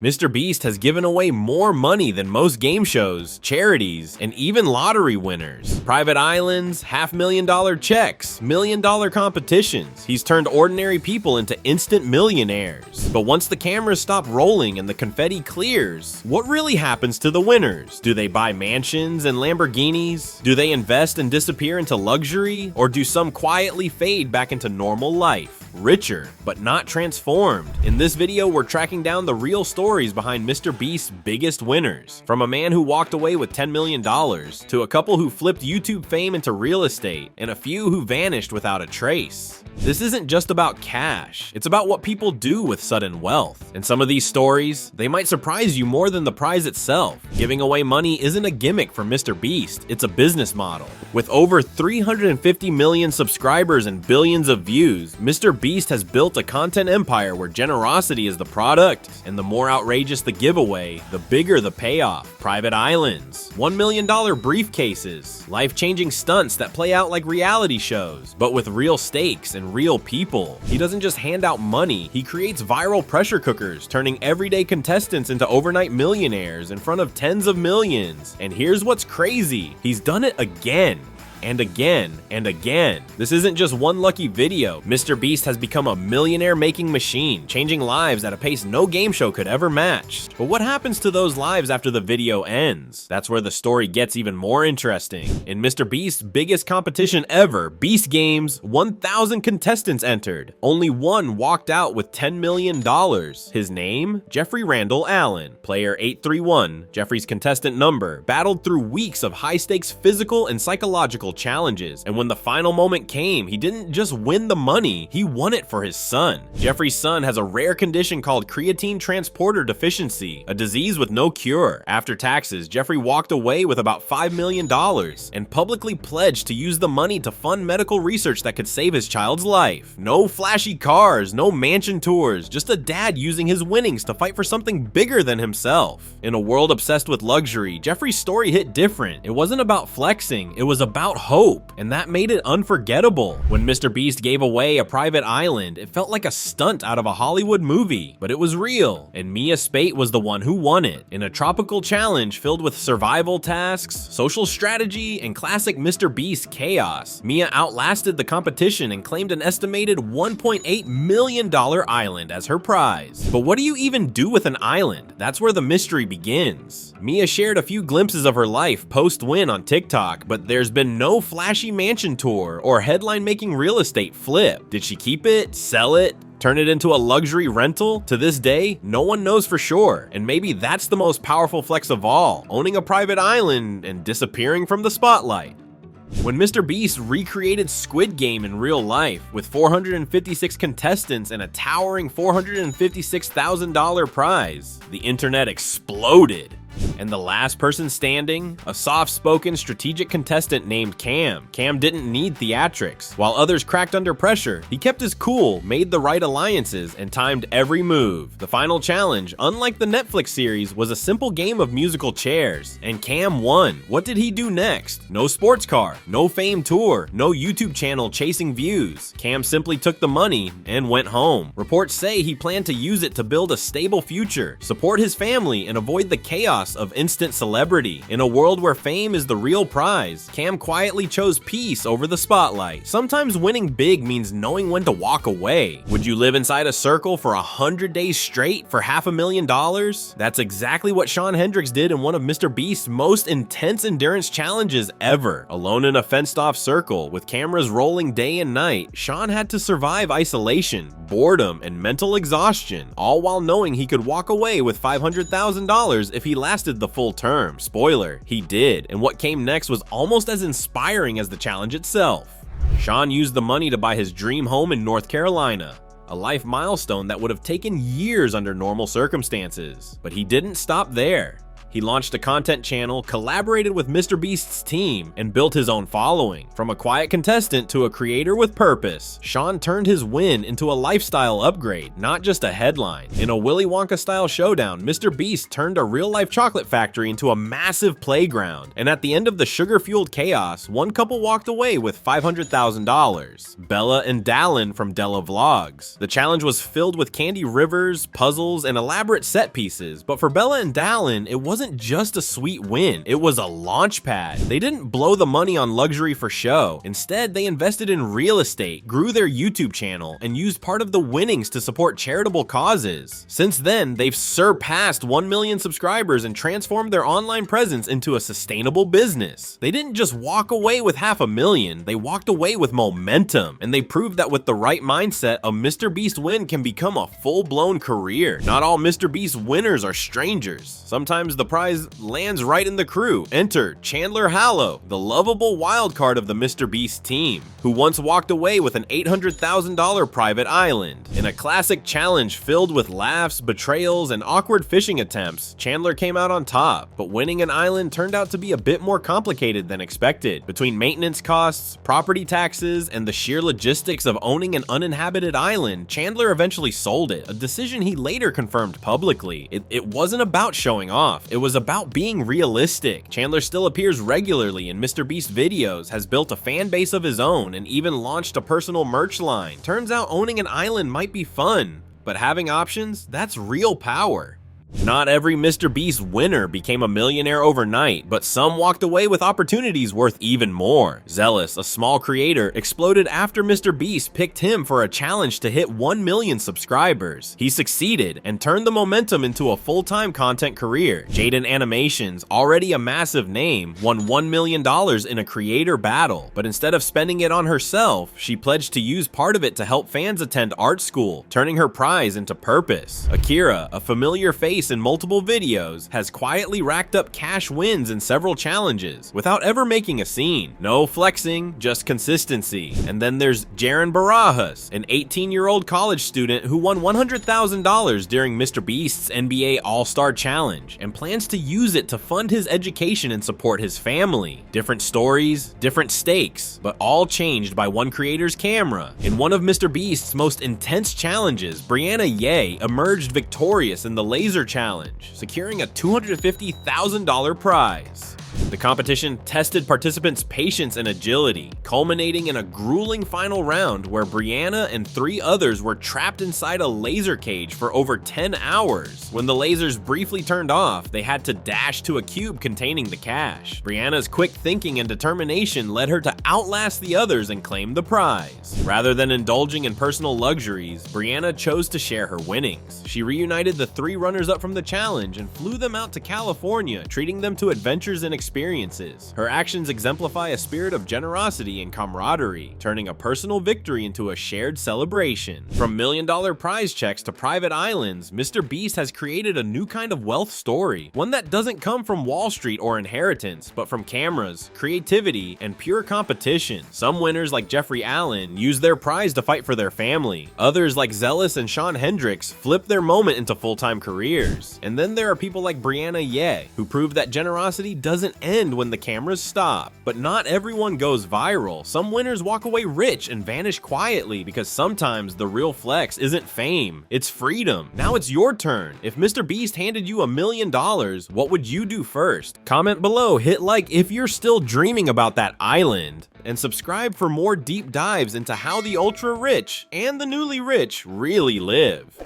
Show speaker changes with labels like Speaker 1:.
Speaker 1: MrBeast has given away more money than most game shows, charities, and even lottery winners. Private islands, $500,000 checks, $1 million competitions. He's turned ordinary people into instant millionaires. But once the cameras stop rolling and the confetti clears, what really happens to the winners? Do they buy mansions and Lamborghinis? Do they invest and disappear into luxury? Or do some quietly fade back into normal life? Richer, but not transformed. In this video, we're tracking down the real stories behind MrBeast's biggest winners. From a man who walked away with $10 million, to a couple who flipped YouTube fame into real estate, and a few who vanished without a trace. This isn't just about cash, it's about what people do with sudden wealth. And some of these stories, they might surprise you more than the prize itself. Giving away money isn't a gimmick for MrBeast, it's a business model. With over 350 million subscribers and billions of views, MrBeast has built a content empire where generosity is the product, and the more outrageous the giveaway, the bigger the payoff. Private islands, $1 million briefcases, life-changing stunts that play out like reality shows, but with real stakes and real people. He doesn't just hand out money, he creates viral pressure cookers, turning everyday contestants into overnight millionaires in front of tens of millions. And here's what's crazy, he's done it again. And again, and again. This isn't just one lucky video. MrBeast has become a millionaire-making machine, changing lives at a pace no game show could ever match. But what happens to those lives after the video ends? That's where the story gets even more interesting. In MrBeast's biggest competition ever, Beast Games, 1,000 contestants entered. Only one walked out with $10 million. His name? Jeffrey Randall Allen. Player 831, Jeffrey's contestant number, battled through weeks of high-stakes physical and psychological challenges, and when the final moment came, he didn't just win the money, he won it for his son. Jeffrey's son has a rare condition called creatine transporter deficiency, a disease with no cure. After taxes, Jeffrey walked away with about $5 million and publicly pledged to use the money to fund medical research that could save his child's life. No flashy cars, no mansion tours, just a dad using his winnings to fight for something bigger than himself. In a world obsessed with luxury, Jeffrey's story hit different. It wasn't about flexing, it was about hope, and that made it unforgettable. When MrBeast gave away a private island, it felt like a stunt out of a Hollywood movie, but it was real, and Speight was the one who won it. In a tropical challenge filled with survival tasks, social strategy, and classic MrBeast chaos, Mia outlasted the competition and claimed an estimated $1.8 million island as her prize. But what do you even do with an island? That's where the mystery begins. Mia shared a few glimpses of her life post-win on TikTok, but there's been no flashy mansion tour or headline-making real estate flip. Did she keep it, sell it, turn it into a luxury rental? To this day, no one knows for sure, and maybe that's the most powerful flex of all, owning a private island and disappearing from the spotlight. When MrBeast recreated Squid Game in real life, with 456 contestants and a towering $456,000 prize, the internet exploded. And the last person standing? A soft-spoken strategic contestant named Cam. Cam didn't need theatrics. While others cracked under pressure, he kept his cool, made the right alliances, and timed every move. The final challenge, unlike the Netflix series, was a simple game of musical chairs, and Cam won. What did he do next? No sports car, no fame tour, no YouTube channel chasing views. Cam simply took the money and went home. Reports say he planned to use it to build a stable future, support his family, and avoid the chaos of instant celebrity. In a world where fame is the real prize, Cam quietly chose peace over the spotlight. Sometimes winning big means knowing when to walk away. Would you live inside a circle for 100 days straight for $500,000? That's exactly what Shawn Hendrix did in one of MrBeast's most intense endurance challenges ever. Alone in a fenced-off circle, with cameras rolling day and night, Shawn had to survive isolation, boredom, and mental exhaustion, all while knowing he could walk away with $500,000 if he lasted the full term. Spoiler, he did, and what came next was almost as inspiring as the challenge itself. Shawn used the money to buy his dream home in North Carolina, a life milestone that would have taken years under normal circumstances. But he didn't stop there. He launched a content channel, collaborated with MrBeast's team, and built his own following. From a quiet contestant to a creator with purpose, Shawn turned his win into a lifestyle upgrade, not just a headline. In a Willy Wonka-style showdown, MrBeast turned a real-life chocolate factory into a massive playground, and at the end of the sugar-fueled chaos, one couple walked away with $500,000. Bella and Dallin from Della Vlogs. The challenge was filled with candy rivers, puzzles, and elaborate set pieces, but for Bella and Dallin, it wasn't just a sweet win, it was a launch pad. They didn't blow the money on luxury for show. Instead, they invested in real estate, grew their YouTube channel, and used part of the winnings to support charitable causes. Since then, they've surpassed 1 million subscribers and transformed their online presence into a sustainable business. They didn't just walk away with $500,000, they walked away with momentum, and they proved that with the right mindset, a MrBeast win can become a full-blown career. Not all MrBeast winners are strangers. Sometimes the prize lands right in the crew. Enter Chandler Hallow, the lovable wild card of the MrBeast team, who once walked away with an $800,000 private island. In a classic challenge filled with laughs, betrayals, and awkward fishing attempts, Chandler came out on top, but winning an island turned out to be a bit more complicated than expected. Between maintenance costs, property taxes, and the sheer logistics of owning an uninhabited island, Chandler eventually sold it, a decision he later confirmed publicly. It wasn't about showing off, it was about being realistic. Chandler still appears regularly in MrBeast videos, has built a fan base of his own, and even launched a personal merch line. Turns out owning an island might be fun, but having options, that's real power. Not every MrBeast winner became a millionaire overnight, but some walked away with opportunities worth even more. Zealous, a small creator, exploded after MrBeast picked him for a challenge to hit 1 million subscribers. He succeeded and turned the momentum into a full-time content career. Jaden Animations, already a massive name, won $1 million in a creator battle, but instead of spending it on herself, she pledged to use part of it to help fans attend art school, turning her prize into purpose. Akira, a familiar face in multiple videos, has quietly racked up cash wins in several challenges without ever making a scene. No flexing, just consistency. And then there's Jaren Barajas, an 18-year-old college student who won $100,000 during MrBeast's NBA All-Star Challenge and plans to use it to fund his education and support his family. Different stories, different stakes, but all changed by one creator's camera. In one of MrBeast's most intense challenges, Breannah Yeh emerged victorious in the laser challenge, securing a $250,000 prize. The competition tested participants' patience and agility, culminating in a grueling final round where Breannah and 3 others were trapped inside a laser cage for over 10 hours. When the lasers briefly turned off, they had to dash to a cube containing the cash. Brianna's quick thinking and determination led her to outlast the others and claim the prize. Rather than indulging in personal luxuries, Breannah chose to share her winnings. She reunited the 3 runners-up from the challenge and flew them out to California, treating them to adventures and experiences. Her actions exemplify a spirit of generosity and camaraderie, turning a personal victory into a shared celebration. From million-dollar prize checks to private islands, MrBeast has created a new kind of wealth story, one that doesn't come from Wall Street or inheritance, but from cameras, creativity, and pure competition. Some winners like Jeffrey Allen use their prize to fight for their family. Others like Zealous and Shawn Hendrix flip their moment into full-time careers. And then there are people like Breannah Yeh, who prove that generosity doesn't end when the cameras stop. But not everyone goes viral. Some winners walk away rich and vanish quietly because sometimes the real flex isn't fame, it's freedom. Now it's your turn. If MrBeast handed you $1 million, what would you do first? Comment below, hit like if you're still dreaming about that island, and subscribe for more deep dives into how the ultra rich and the newly rich really live.